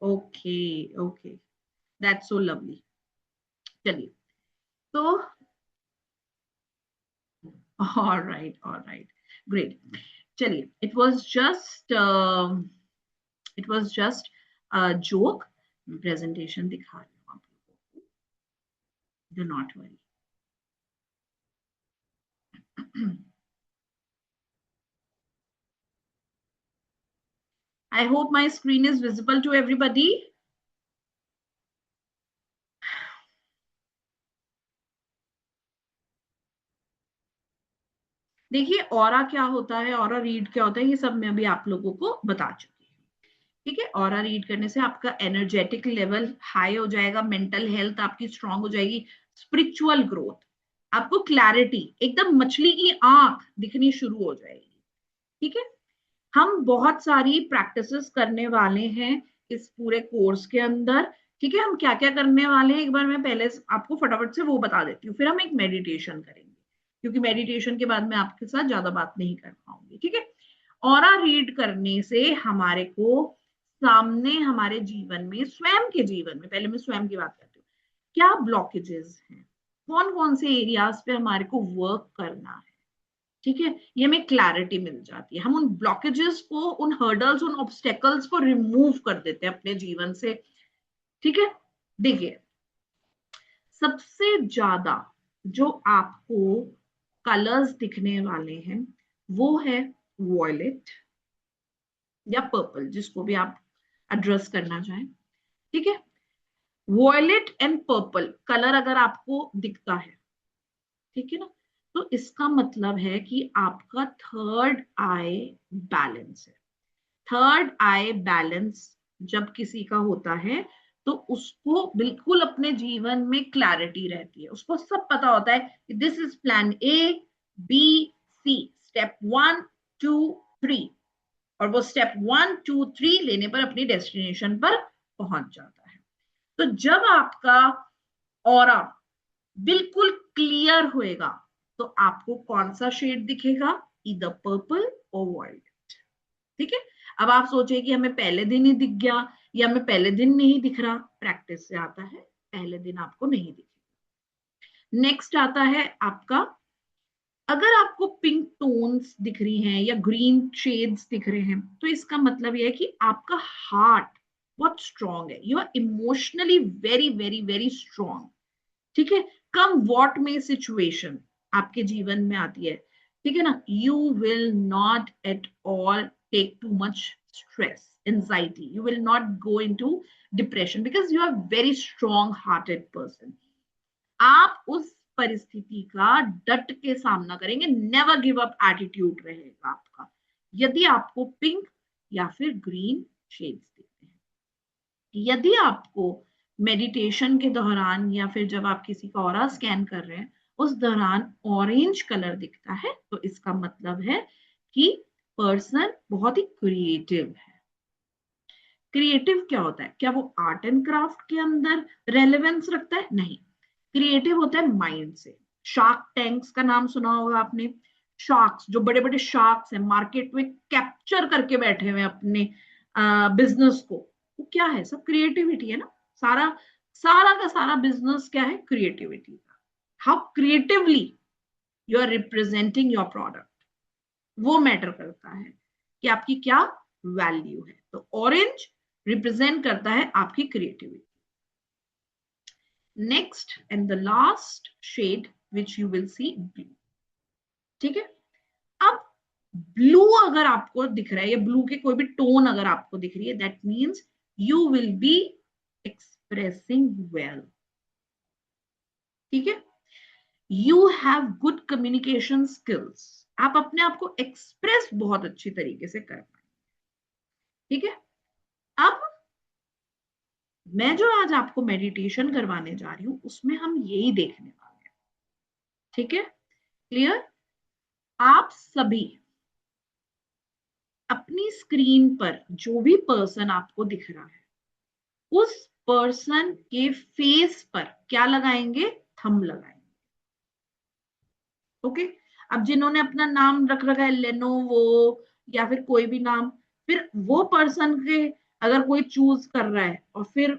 Okay, okay, that's so lovely. चलिए, तो ऑलराइट, ऑलराइट, ग्रेट। चलिए, it was just joke. Presentation दिखा रही हूँ आप लोगों को, do not worry. I hope my screen is visible to everybody. देखिए, ऑरा क्या होता है, ऑरा रीड क्या होता है, ये सब मैं अभी आप लोगों को बता चुकी हूँ। ठीक है, ऑरा रीड करने से आपका एनर्जेटिक लेवल हाई हो जाएगा, मेंटल हेल्थ आपकी स्ट्रांग हो जाएगी, स्पिरिचुअल ग्रोथ, आपको क्लैरिटी, एकदम मछली की आंख दिखनी शुरू हो जाएगी। ठीक है, हम बहुत सारी प्रैक्टिसेस करने वाले हैं इस पूरे कोर्स के अंदर। ठीक है, हम क्या क्या करने वाले हैं एक बार मैं पहले आपको फटाफट से वो बता देती हूँ, फिर हम एक मेडिटेशन करेंगे, क्योंकि मेडिटेशन के बाद मैं आपके साथ ज्यादा बात नहीं कर पाऊंगी। ठीक है, ऑरा रीड करने से हमारे को सामने हमारे जीवन में, स्वयं के जीवन में, पहले मैं स्वयं की बात करती हूँ, क्या ब्लॉकेजेस हैं, कौन कौन से एरियाज पे हमारे को वर्क करना है। ठीक है, ये हमें क्लैरिटी मिल जाती है, हम उन ब्लॉकेजेस को, उन हर्डल्स, उन ऑब्स्टेकल्स को रिमूव कर देते हैं अपने जीवन से। ठीक है, देखिए, सबसे ज्यादा जो आपको कलर्स दिखने वाले हैं वो है वॉयलेट या पर्पल, जिसको भी आप एड्रेस करना चाहें। ठीक है, वॉयलेट एंड पर्पल कलर अगर आपको दिखता है, ठीक है ना, तो इसका मतलब है कि आपका थर्ड आई बैलेंस है। थर्ड आई बैलेंस जब किसी का होता है तो उसको बिल्कुल अपने जीवन में क्लैरिटी रहती है, उसको सब पता होता है कि this is plan A, B, C, step 1, 2, 3, और वो स्टेप 1, 2, 3 लेने पर अपनी डेस्टिनेशन पर पहुंच जाता है। तो जब आपका ऑरा बिल्कुल क्लियर होएगा तो आपको कौन सा शेड दिखेगा, इधर पर्पल और वाइट। ठीक है, अब आप सोचे कि हमें पहले दिन ही दिख गया या हमें पहले दिन नहीं दिख रहा, प्रैक्टिस से आता है, पहले दिन आपको नहीं दिखेगा। नेक्स्ट आता है आपका, अगर आपको पिंक टोन्स दिख रही हैं या ग्रीन शेड्स दिख रहे हैं तो इसका मतलब यह है कि आपका हार्ट बहुत स्ट्रांग है, you are emotionally very very very strong. ठीक है, कम वॉट में सिचुएशन आपके जीवन में आती है, ठीक है ना, you will not at all take too much stress anxiety, you will not go into depression because you are very strong hearted person. आप उस परिस्थिति का डट के सामना करेंगे, नेवर गिव अप एटीट्यूड रहेगा आपका, यदि आपको पिंक या फिर ग्रीन शेड्स दिखते हैं। यदि आपको मेडिटेशन के दौरान या फिर जब आप किसी का ऑरा स्कैन कर रहे हैं उस दौरान ऑरेंज कलर दिखता है तो इसका मतलब है कि पर्सन बहुत ही क्रिएटिव है। क्रिएटिव क्या होता है, क्या वो आर्ट एंड क्राफ्ट के अंदर रेलेवेंस रखता है, नहीं, क्रिएटिव होता है माइंड से। शार्क टैंक्स का नाम सुना होगा आपने, शार्क्स, जो बड़े बड़े शार्क्स हैं मार्केट में कैप्चर करके बैठे हुए अपने बिजनेस को, वो क्या है, सब क्रिएटिविटी है ना। सारा सारा का सारा बिजनेस क्या है, क्रिएटिविटी का। How creatively you are representing your product, वो मैटर करता है कि आपकी क्या वैल्यू है। तो ऑरेंज रिप्रेजेंट करता है आपकी creativity. Next and the last shade which you will see, blue. ठीक है, अब ब्लू अगर आपको दिख रहा है या ब्लू के कोई भी टोन अगर आपको दिख रही है, that means you will be expressing well. ठीक है, you have good communication skills, आप अपने आप को एक्सप्रेस बहुत अच्छी तरीके से कर पाए। ठीक है, अब मैं जो आज आपको मेडिटेशन करवाने जा रही हूं उसमें हम यही देखने वाले हैं। ठीक है, क्लियर। आप सभी अपनी स्क्रीन पर जो भी पर्सन आपको दिख रहा है उस पर्सन के फेस पर क्या लगाएंगे, थंब लगाएंगे। ओके, अब जिन्होंने अपना नाम रख रखा है लेनोवो या फिर कोई भी नाम, फिर वो पर्सन के अगर कोई चूज कर रहा है और फिर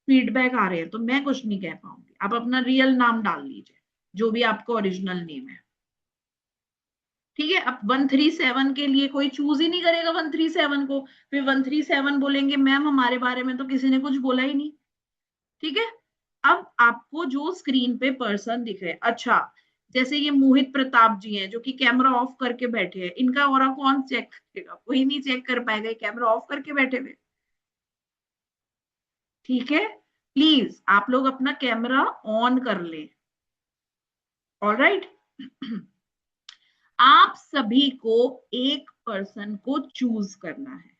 फीडबैक आ रहे हैं तो मैं कुछ नहीं कह पाऊंगी, आप अपना रियल नाम डाल लीजिए जो भी आपका ओरिजिनल नेम है। ठीक है, अब 137 के लिए कोई चूज ही नहीं करेगा 137 को, फिर 137 बोलेंगे मैम हमारे बारे में तो किसी ने कुछ बोला ही नहीं। ठीक है, अब आपको जो स्क्रीन पे पर्सन दिख रहे हैं, अच्छा जैसे ये मोहित प्रताप जी हैं जो कि कैमरा ऑफ करके बैठे हैं, इनका ऑरा कौन चेक करेगा, कोई नहीं चेक कर पाएगा, कैमरा ऑफ करके बैठे हुए। ठीक है, प्लीज आप लोग अपना कैमरा ऑन कर लें। ऑलराइट आप सभी को एक पर्सन को चूज करना है।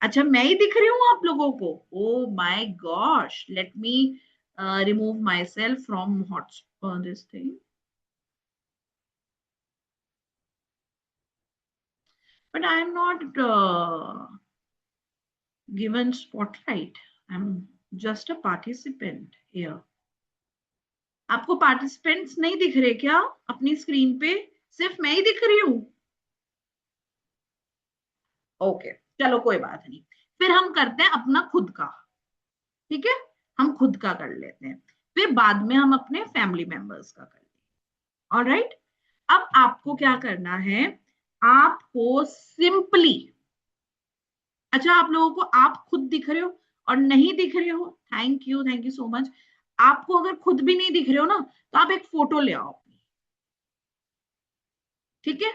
अच्छा मैं ही दिख रही हूँ आप लोगों को, oh my gosh, let me remove my self from hot this thing, but I am not given spotlight. I'm just a participant here. आपको पार्टिसिपेंट्स नहीं दिख रहे क्या अपनी स्क्रीन पे, सिर्फ मैं ही दिख रही हूँ। ओके चलो कोई बात नहीं, फिर हम करते हैं अपना खुद का। ठीक है, हम खुद का कर लेते हैं, फिर बाद में हम अपने फैमिली मेंबर्स का कर लेंगे। ऑलराइट, अब आपको क्या करना है, आपको सिंपली, अच्छा आप लोगों को आप खुद दिख रहे हो और नहीं दिख रहे हो, थैंक यू सो मच। आपको अगर खुद भी नहीं दिख रहे हो ना तो आप एक फोटो ले आओ अपनी। ठीक है,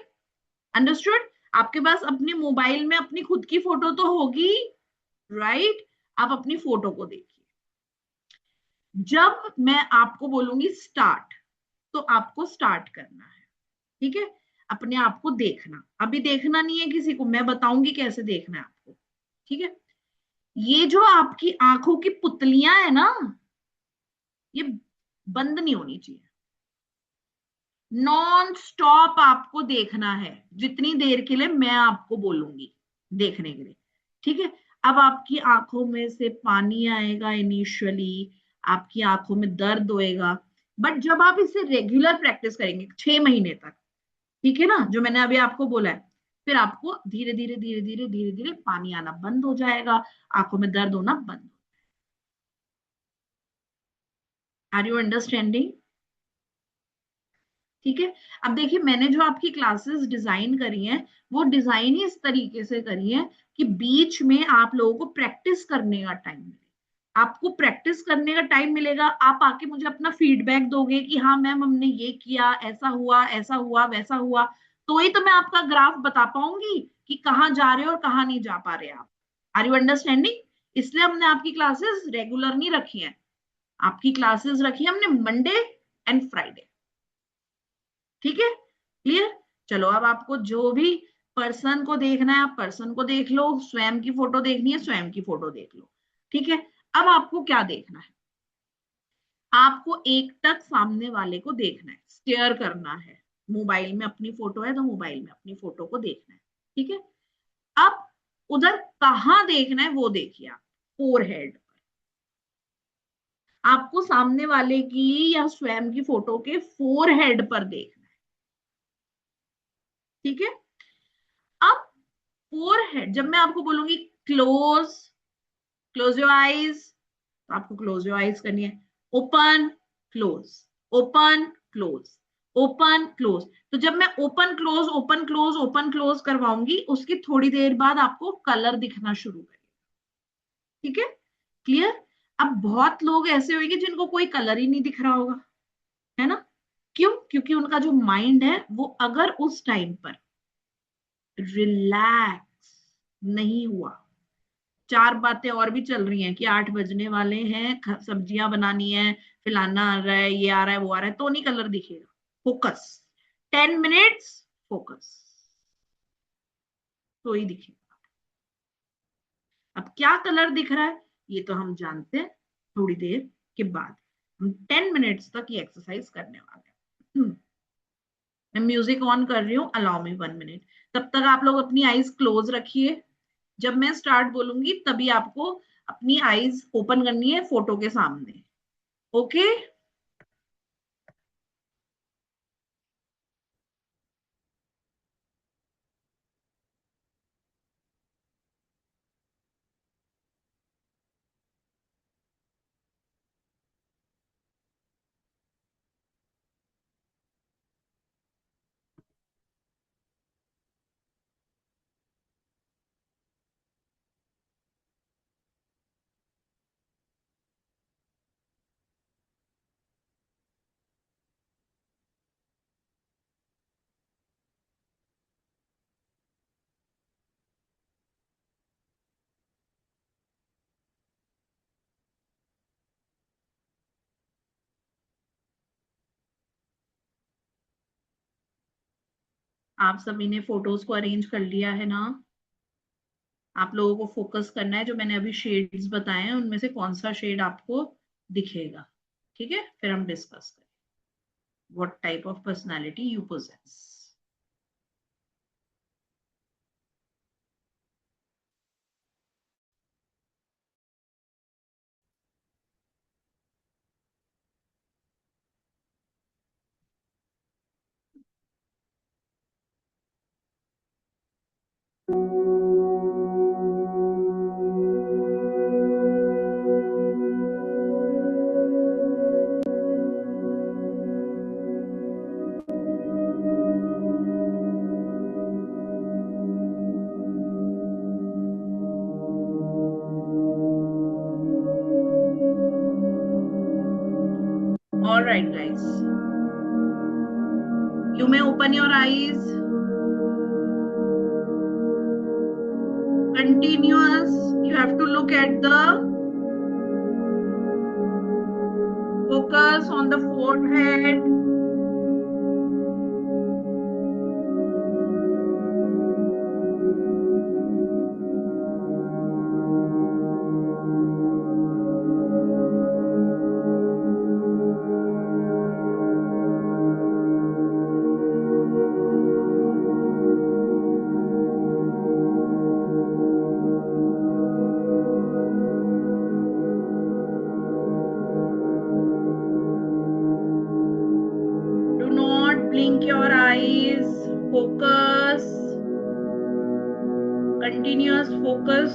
अंडरस्टूड। आपके पास अपने मोबाइल में अपनी खुद की फोटो तो होगी, राइट, आप अपनी फोटो को देखिए। जब मैं आपको बोलूंगी स्टार्ट तो आपको स्टार्ट करना है। ठीक है, अपने आप को देखना, अभी देखना नहीं है किसी को, मैं बताऊंगी कैसे देखना है आपको। ठीक है, ये जो आपकी आंखों की पुतलियां है ना, ये बंद नहीं होनी चाहिए, नॉन स्टॉप आपको देखना है जितनी देर के लिए मैं आपको बोलूंगी देखने के लिए। ठीक है, अब आपकी आंखों में से पानी आएगा इनिशियली, आपकी आंखों में दर्द होएगा, बट जब आप इसे रेगुलर प्रैक्टिस करेंगे 6 महीने तक, ठीक है ना, जो मैंने अभी आपको बोला है, फिर आपको धीरे धीरे धीरे धीरे धीरे धीरे पानी आना बंद हो जाएगा, आंखों में दर्द होना बंद। Are you understanding? ठीक है। अब देखिए, मैंने जो आपकी क्लासेस डिजाइन करी हैं, वो डिजाइन ही इस तरीके से करी है कि बीच में आप लोगों को प्रैक्टिस करने का टाइम मिले। आपको प्रैक्टिस करने का टाइम मिलेगा, आप आके मुझे अपना फीडबैक दोगे कि हाँ मैम हमने ये किया, ऐसा हुआ वैसा हुआ, तो ही तो मैं आपका ग्राफ बता पाऊंगी कि कहाँ जा रहे हो और कहाँ नहीं जा पा रहे आप। Are you understanding? इसलिए हमने आपकी क्लासेस रेगुलर नहीं रखी है, आपकी क्लासेस रखी है हमने मंडे एंड फ्राइडे। ठीक है, क्लियर? चलो, अब आपको जो भी पर्सन को देखना है आप पर्सन को देख लो, स्वयं की फोटो देखनी है स्वयं की फोटो देख लो। ठीक है। अब आपको क्या देखना है? आपको एक टक सामने वाले को देखना है, स्टेयर करना है। मोबाइल में अपनी फोटो है तो मोबाइल में अपनी फोटो को देखना है। ठीक है। अब उधर कहाँ देखना है वो देखिए आप, फोरहेड। आपको सामने वाले की या स्वयं की फोटो के फोरहेड पर देखना है। ठीक है। अब फोरहेड, जब मैं आपको बोलूंगी क्लोज, क्लोज योर आईज, तो आपको क्लोज योर आईज करनी है। Open close, open close, open close. तो जब मैं open close open close open close करवाऊंगी, उसकी थोड़ी देर बाद आपको कलर दिखना शुरू करेगा। ठीक है, क्लियर? अब बहुत लोग ऐसे होंगे जिनको कोई कलर ही नहीं दिख रहा होगा, है ना? क्यों? क्योंकि उनका जो माइंड है वो अगर उस टाइम पर रिलैक्स नहीं हुआ, चार बातें और भी चल रही हैं कि 8 बजने वाले हैं, सब्जियां बनानी है, फलाना आ रहा है, ये आ रहा है, वो आ रहा है, तो नहीं कलर दिखेगा। फोकस, 10 मिनट्स फोकस, तो ही दिखेगा। अब क्या कलर दिख रहा है ये तो हम जानते हैं थोड़ी देर के बाद। हम 10 मिनट्स तक ये एक्सरसाइज करने वाले हैं। मैं म्यूजिक ऑन कर रही हूँ, अलाउ मी 1 मिनट। तब तक आप लोग अपनी आईज क्लोज रखिए। जब मैं स्टार्ट बोलूंगी तभी आपको अपनी आईज ओपन करनी है फोटो के सामने। ओके? आप सभी ने फोटोज को अरेंज कर लिया है ना? आप लोगों को फोकस करना है, जो मैंने अभी शेड्स बताए हैं उनमें से कौन सा शेड आपको दिखेगा। ठीक है, फिर हम डिस्कस करें what type of personality you possess. All right, guys. You may open your eyes. Continuous. You have to look at the focus on the forehead. blink your eyes. Focus. Continuous focus.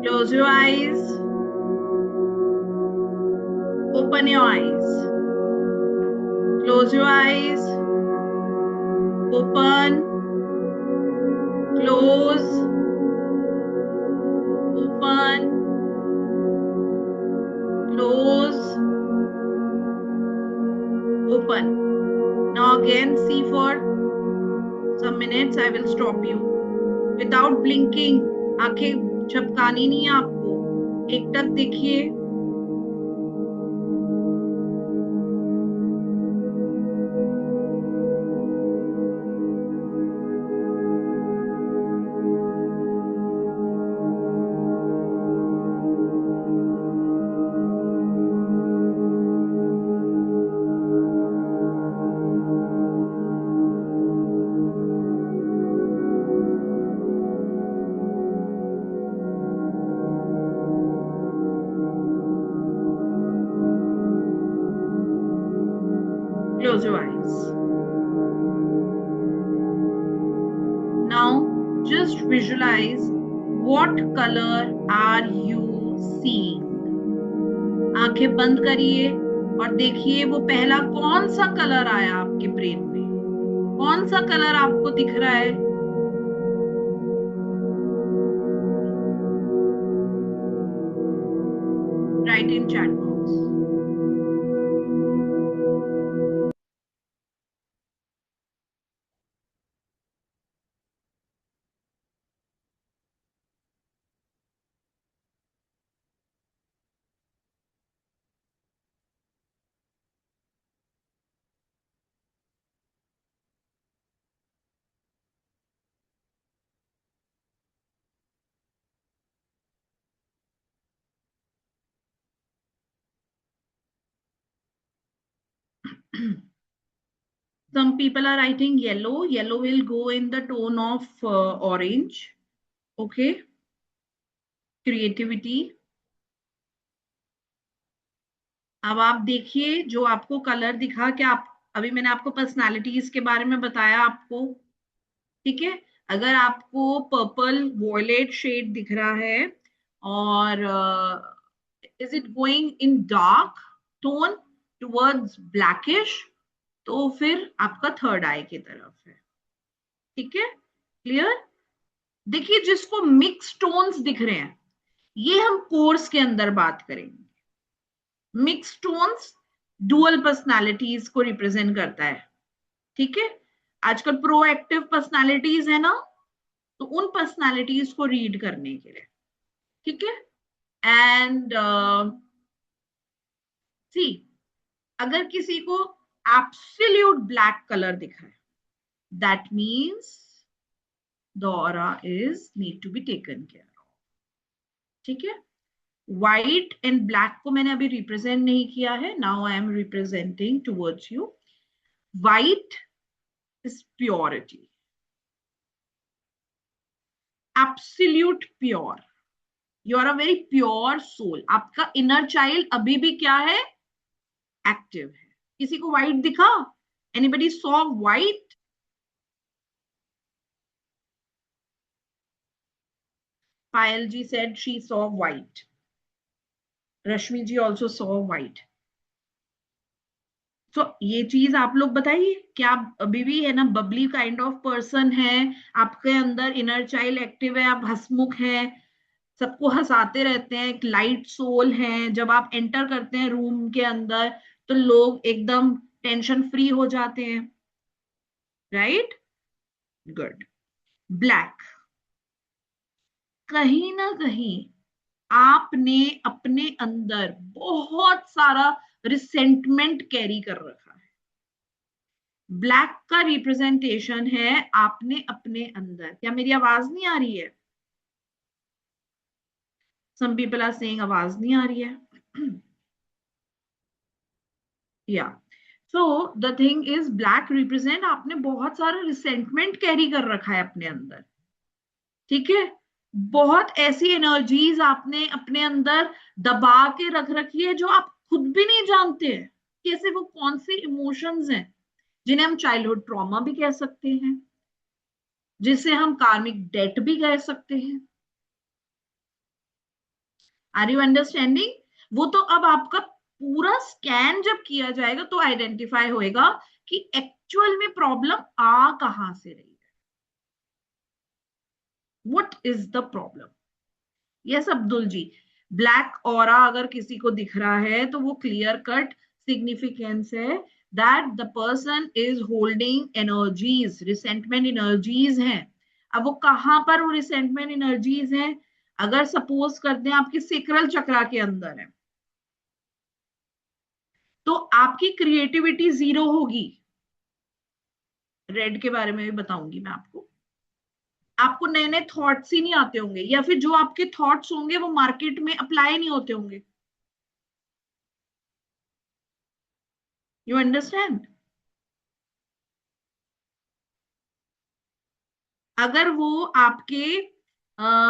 Close your eyes. Open your eyes. Close your eyes. Open. Close. Open. Close. Open. Now again see for some minutes. I will stop you. Without blinking. आंखें झपकानी नहीं है आपको. एकटक देखिए. Close your eyes. Now just visualize what color are you seeing. आंखें बंद करिए और देखिए वो पहला कौन सा कलर आया आपके ब्रेन में. कौन सा कलर आपको दिख रहा है. write in chat box. Some people are writing yellow. Yellow will go in the tone of orange. Okay. Creativity. अब आप देखिए जो आपको कलर दिखा, क्या आप अभी मैंने आपको पर्सनालिटीज के बारे में बताया आपको, ठीक है। अगर आपको पर्पल वॉयलेट शेड दिख रहा है और is it going in dark tone towards blackish, तो फिर आपका थर्ड आई की तरफ है, ठीक है। क्लियर। देखिए जिसको मिक्स टोन्स दिख रहे हैं, ये हम कोर्स के अंदर बात करेंगे। मिक्स टोन्स डुअल पर्सनालिटीज को रिप्रेजेंट करता है, ठीक है। आजकल प्रोएक्टिव पर्सनालिटीज है ना, तो उन पर्सनालिटीज को रीड करने के लिए, ठीक है। एंड सी, अगर किसी को एब्सोल्यूट ब्लैक कलर दिखा है, that means the aura is need to be taken care of, ठीक है। व्हाइट एंड ब्लैक को मैंने अभी रिप्रेजेंट नहीं किया है, now I am representing towards you. White is purity, absolute pure, you are a very pure soul. आपका inner child अभी भी क्या है, एक्टिव है। किसी को व्हाइट दिखा, anybody saw white? Payal ji said she saw white. Rashmi ji also saw white. तो ये चीज आप लोग बताइए, क्या आप अभी भी है ना बबली काइंड ऑफ पर्सन है, आपके अंदर इनर चाइल्ड एक्टिव है, आप हंसमुख हैं, सबको हंसाते रहते हैं, एक लाइट सोल है, जब आप एंटर करते हैं रूम के अंदर तो लोग एकदम टेंशन फ्री हो जाते हैं, राइट? गुड। ब्लैक, कहीं ना कहीं आपने अपने अंदर बहुत सारा रिसेंटमेंट कैरी कर रखा है। ब्लैक का रिप्रेजेंटेशन है आपने अपने अंदर, क्या मेरी आवाज नहीं आ रही है? सम पीपल आर सेइंग आवाज नहीं आ रही है। या so the thing is black represent आपने बहुत सारा रिसेंटमेंट कैरी कर रखा है अपने अंदर, ठीक है। बहुत ऐसी एनर्जीज आपने अपने अंदर दबा के रख रखी है जो आप खुद भी नहीं जानते हैं कैसे, वो कौन से इमोशंस हैं, जिन्हें हम चाइल्डहुड ट्रॉमा भी कह सकते हैं, जिसे हम कार्मिक डेट भी कह सकते हैं। Are you understanding? वो तो अब आपका पूरा स्कैन जब किया जाएगा तो आइडेंटिफाई होएगा कि एक्चुअल में प्रॉब्लम आ कहां से रही है, what is the problem. Yes Abdul ji, black aura अगर किसी को दिख रहा है तो वो क्लियर कट सिग्निफिकेंस है that the person is holding energies, resentment energies हैं। अब वो कहां पर वो रिसेंटमेंट एनर्जीज हैं, अगर सपोज करते हैं आपके सेक्रल चक्रा के अंदर है, तो आपकी क्रिएटिविटी जीरो होगी। रेड के बारे में भी बताऊंगी मैं आपको। आपको नए नए थॉट्स ही नहीं आते होंगे, या फिर जो आपके थॉट्स होंगे वो मार्केट में अप्लाई नहीं होते होंगे। You understand? अगर वो आपके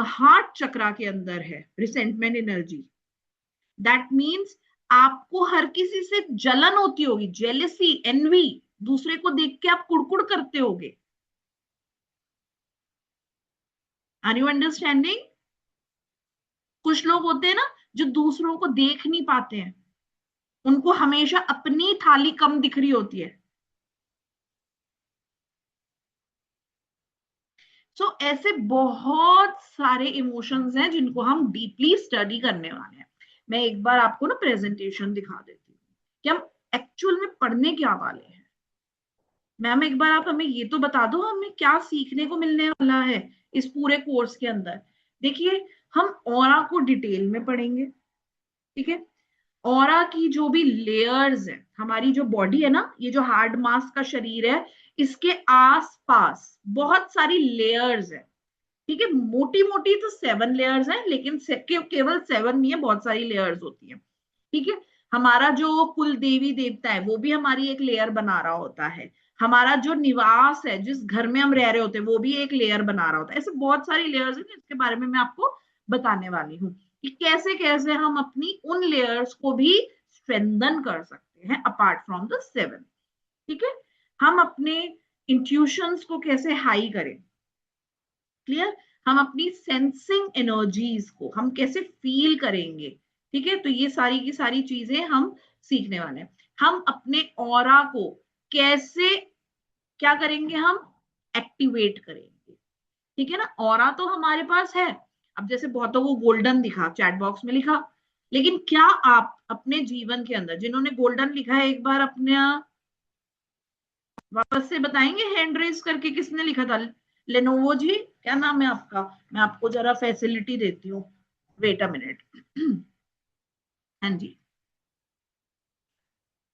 हार्ट चक्रा के अंदर है रिसेंटमेंट एनर्जी, दैट मीन्स आपको हर किसी से जलन होती होगी, जेलेसी, एनवी, दूसरे को देख के आप कुड़कुड़ करते होगे। Are you understanding? कुछ लोग होते हैं ना जो दूसरों को देख नहीं पाते हैं, उनको हमेशा अपनी थाली कम दिख रही होती है। सो ऐसे बहुत सारे इमोशंस हैं जिनको हम डीपली स्टडी करने वाले हैं। मैं एक बार आपको ना प्रेजेंटेशन दिखा देती हूँ कि हम एक्चुअल में पढ़ने क्या वाले हैं। मैम एक बार आप हमें ये तो बता दो हमें क्या सीखने को मिलने वाला है इस पूरे कोर्स के अंदर। देखिए, हम ऑरा को डिटेल में पढ़ेंगे, ठीक है। ऑरा की जो भी लेयर्स है, हमारी जो बॉडी है ना, ये जो हार्ड मास का शरीर है, इसके आसपास बहुत सारी लेयर्स है, ठीक है। मोटी मोटी तो 7 लेयर्स है, लेकिन केवल 7 नहीं है, बहुत सारी लेयर्स होती है, ठीक है। हमारा जो कुल देवी देवता है वो भी हमारी एक लेयर बना रहा होता है। हमारा जो निवास है, जिस घर में हम रह रहे होते हैं, वो भी एक लेयर बना रहा होता है। ऐसे बहुत सारी लेयर्स हैं जिसके बारे में मैं आपको बताने वाली हूँ कि कैसे कैसे हम अपनी उन लेयर्स को भी स्ट्रेंथन कर सकते हैं अपार्ट फ्रॉम द 7, ठीक है। हम अपने इंट्यूशंस को कैसे हाई करें, क्लियर। हम अपनी सेंसिंग एनर्जीज को हम कैसे फील करेंगे, ठीक है। तो ये सारी की सारी चीजें हम सीखने वाले हैं। हम अपने ऑरा को कैसे क्या करेंगे, हम एक्टिवेट करेंगे, ठीक है ना। ऑरा तो हमारे पास है। अब जैसे बहुतों को गोल्डन दिखा, चैट बॉक्स में लिखा, लेकिन क्या आप अपने जीवन के अंदर जिन्होंने गोल्डन लिखा है, एक बार अपने वापस से बताएंगे हैंड रेज करके किसने लिखा था। लेनोवो जी, क्या नाम है आपका? मैं आपको जरा फैसिलिटी देती हूँ, वेट अ मिनट। हाँ जी,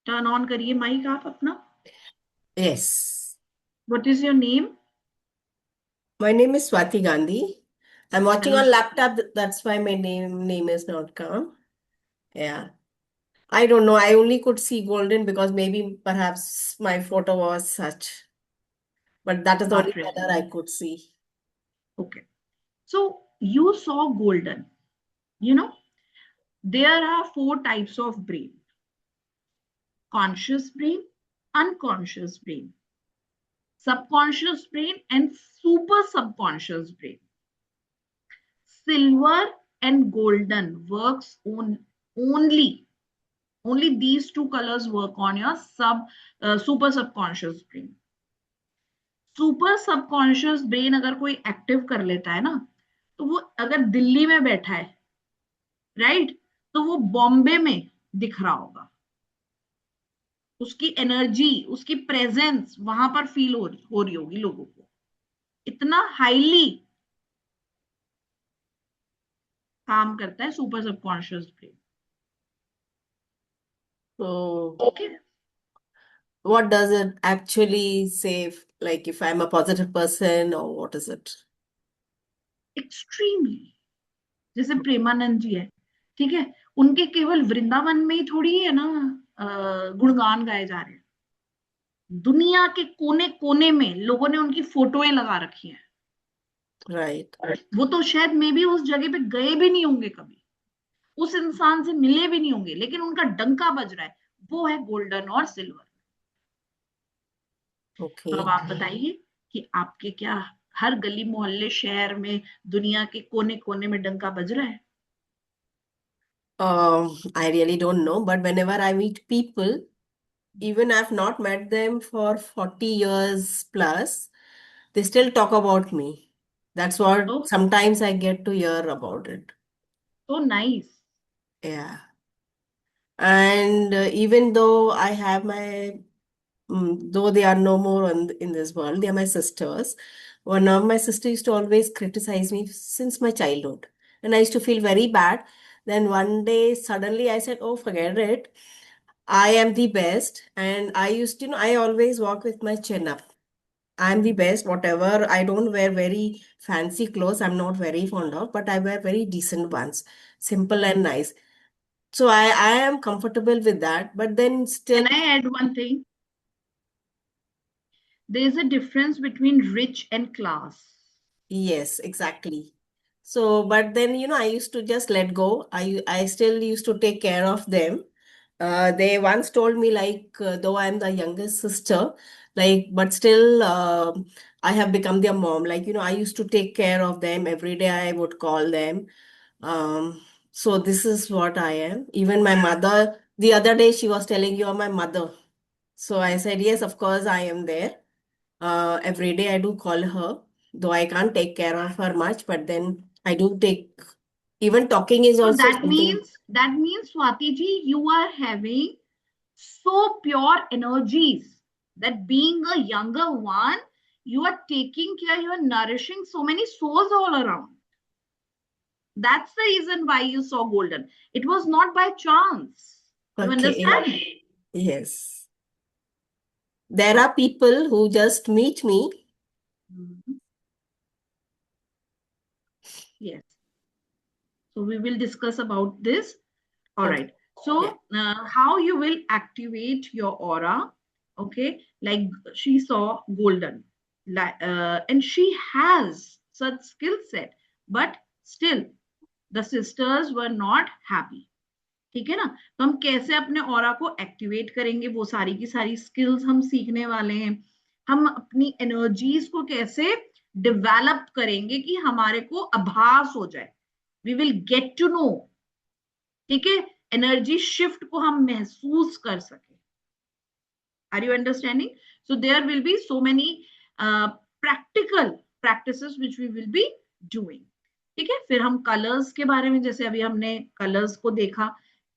टर्न ऑन करिए माइक आप अपना।
Yes.
What is your name?
My name is Swati Gandhi. I'm watching
hello
on
Swati.
laptop. That's why my name is not come. Yeah. I don't know. I only could see golden because maybe perhaps my photo was such. But that is the only
not
color
really.
I could see.
Okay, so you saw golden, you know, there are 4 types of brain: conscious brain, unconscious brain, subconscious brain, and super subconscious brain. Silver and golden works on only these two colors work on your super subconscious brain. Super subconscious brain अगर कोई active कर लेता है ना, तो वो अगर दिल्ली में बैठा है, राइट, तो वो बॉम्बे में दिख रहा होगा। उसकी एनर्जी, उसकी प्रेजेंस वहां पर फील हो रही होगी लोगों को। इतना हाईली काम करता है super subconscious brain.
So,
okay,
what does it actually say? Like if I'm a positive person or what is it?
Extremely. जैसे प्रेमानंद जी है, ठीक है, उनके केवल वृंदावन में ही थोड़ी है ना गुणगान गाए जा रहे हैं। दुनिया के कोने कोने में लोगों ने उनकी फोटोएं लगा रखी हैं।
Right.
वो तो शायद मे भी उस जगह पे गए भी नहीं होंगे कभी, उस इंसान से मिले भी नहीं होंगे, लेकिन उनका डंका बज रहा है। वो है गोल्डन और सिल्वर। तो अब
Okay.
आप बताइए कि आपके क्या हर गली मोहल्ले शहर में दुनिया के कोने कोने में डंका बज रहा है?
I really don't know, but whenever I meet people, even I've not met them for 40 years plus, they still talk about me. That's what
तो
sometimes I get to hear about it.
Nice.
Yeah. And even though I have though they are no more in this world, they are my sisters. One of my sister used to always criticize me since my childhood. And I used to feel very bad. Then one day, suddenly I said, oh, forget it. I am the best. And I used to, I always walk with my chin up. I'm the best, whatever. I don't wear very fancy clothes. I'm not very fond of, but I wear very decent ones, simple and nice. So I am comfortable with that. But then still,
can I add one thing? There is a difference between rich and class.
yes, exactly. So, but then, I used to just let go. I still used to take care of them. They once told me like, though I'm the youngest sister, like, but still, I have become their mom. Like, I used to take care of them every day. I would call them. So this is what I am. Even my mother, the other day, she was telling you are my mother. So I said, yes, of course, I am there. Every day I do call her, though I can't take care of her much, but then I do take Even talking is
So
also something.
that means Swati ji, you are having so pure energies that being a younger one, you are taking care, you are nourishing so many souls all around. That's the reason why you saw golden. It was not by chance. You
Okay.
understand?
Yes. There are people who just meet me.
Mhm. Yes. So we will discuss about this. All
Okay.
right. So how you will activate your aura? Okay, like she saw golden, and she has such skill set, but still the sisters were not happy. ठीक है ना? तो हम कैसे अपने aura को activate करेंगे, वो सारी की सारी स्किल्स हम सीखने वाले हैं. हम अपनी एनर्जीज को कैसे डेवलप करेंगे कि हमारे को आभास हो जाए, we will get to know. ठीक है, एनर्जी शिफ्ट को हम महसूस कर सके. Are you understanding? So there will be so many practical practices which we will be doing. ठीक है, फिर हम कलर्स के बारे में, जैसे अभी हमने कलर्स को देखा,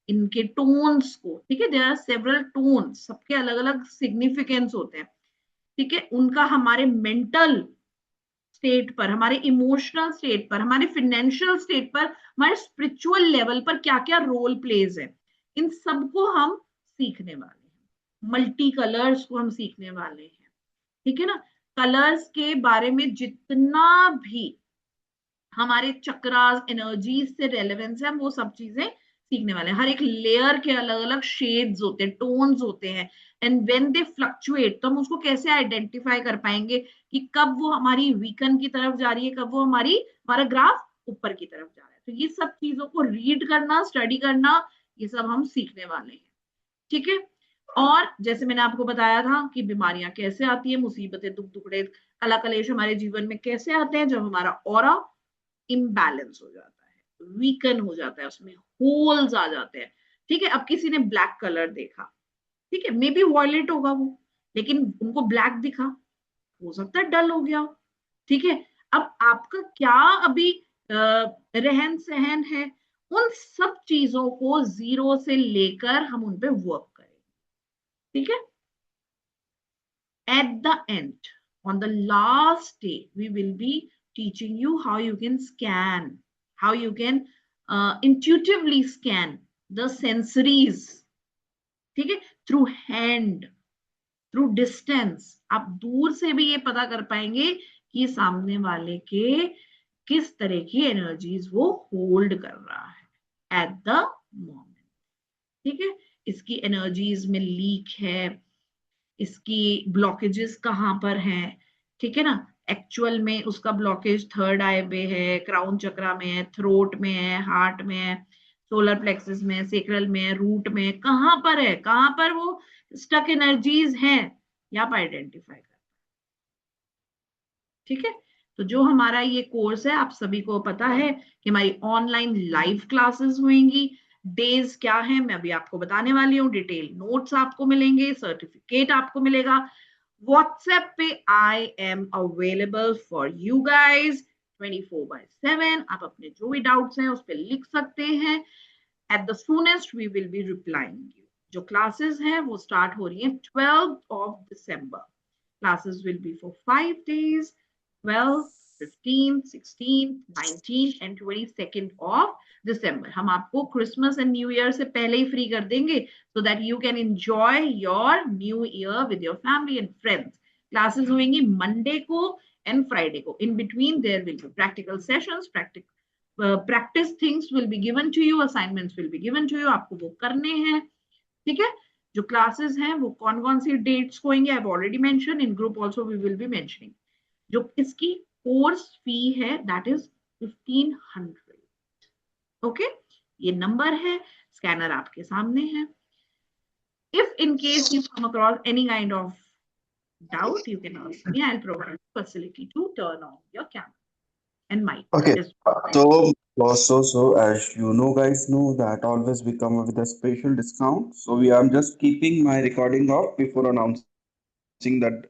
इनके टोन्स को. ठीक है, देयर आर सेवरल टोन्स, सबके अलग अलग सिग्निफिकेंस होते हैं. ठीक है, उनका हमारे मेंटल स्टेट पर, हमारे इमोशनल स्टेट पर, हमारे फाइनेंशियल स्टेट पर, हमारे स्पिरिचुअल लेवल पर क्या क्या रोल प्लेज है, इन सबको हम सीखने वाले हैं. मल्टी कलर्स को हम सीखने वाले हैं. ठीक है ना? कलर्स के बारे में जितना भी हमारे चक्रास एनर्जीज से रेलेवेंस है, वो सब चीजें सीखने वाले हैं. हर एक लेयर के अलग अलग शेड्स होते हैं, टोन्स होते हैं, एंड व्हेन दे फ्लक्चुएट, तो हम उसको कैसे आइडेंटिफाई कर पाएंगे कि कब वो हमारी वीकन की तरफ जा रही है, कब वो हमारा ग्राफ ऊपर की तरफ जा रहा है. तो ये सब चीजों को रीड करना, स्टडी करना, ये सब हम सीखने वाले हैं. ठीक है, और जैसे मैंने आपको बताया था कि बीमारियां कैसे आती है, मुसीबतें, दुख दुखड़े, कला कलेश हमारे जीवन में कैसे आते हैं, जब हमारा ऑरा इम्बैलेंस हो जाता है, वीकन हो जाता है, उसमें होल्स आ जाते हैं. ठीक है, अब किसी ने ब्लैक कलर देखा, ठीक है, मे बी वॉयलेट होगा वो, लेकिन उनको ब्लैक दिखा, हो सकता है डल हो गया. ठीक है, अब आपका क्या अभी रहन सहन है, उन सब चीजों को जीरो से लेकर हम उन पे वर्क करें. ठीक है, at the end, on the last day, we will be teaching you how you can scan, how you can intuitively scan the sensories. ठीक है, थ्रू हैंड, थ्रू डिस्टेंस, आप दूर से भी ये पता कर पाएंगे कि सामने वाले के किस तरह की एनर्जीज वो होल्ड कर रहा है एट द मोमेंट. ठीक है, इसकी एनर्जीज में लीक है, इसकी ब्लॉकेजेस कहाँ पर हैं. ठीक है ना? एक्चुअल में उसका ब्लॉकेज थर्ड आई पे है, क्राउन चक्रा में है, थ्रोट में है, हार्ट में है, सोलर प्लेक्सिस में, सेक्रल में, रूट में, कहाँ पर है, कहाँ पर वो स्टक एनर्जीज हैं, यहाँ पर आइडेंटिफाई कर. ठीक है, तो जो हमारा ये कोर्स है, आप सभी को पता है कि हमारी ऑनलाइन लाइव क्लासेस होंगी. डेज क्या है मैं अभी आपको बताने वाली हूँ, डिटेल नोट्स आपको मिलेंगे, सर्टिफिकेट आपको मिलेगा. व्हाट्सएप पे I am available for you guys 24/7. आप अपने जो भी डाउट्स हैं उस पर लिख सकते हैं. At the soonest we will be replying you. जो क्लासेस हैं वो स्टार्ट हो रही हैं 12 December. Classes will be for 5 days, 12th, 15th, 16th, 19th and 22nd of December. हम आपको क्रिसमस एंड न्यू ईयर से पहले ही फ्री कर देंगे, so that you can enjoy your new year with your family and friends. Classes होंगी Monday को and Friday को. In between there will be practical sessions, practice things will be given to you, assignments will be given to you, आपको वो करने हैं. ठीक है, जो क्लासेस हैं वो कौन कौन सी डेट्स को होंगे, I have already mention, in group also we will be mentioning. जो इसकी कोर्स फी है दैट इज 1500. ओके, ये नंबर है, स्कैनर आपके सामने है. If in case you come across any kind of doubt, you can ask me. I'll provide facility to turn on your camera and mic.
Okay,
Yes.
so as you know, guys know that always we come up with a special discount. So we are just keeping my recording off before announcing that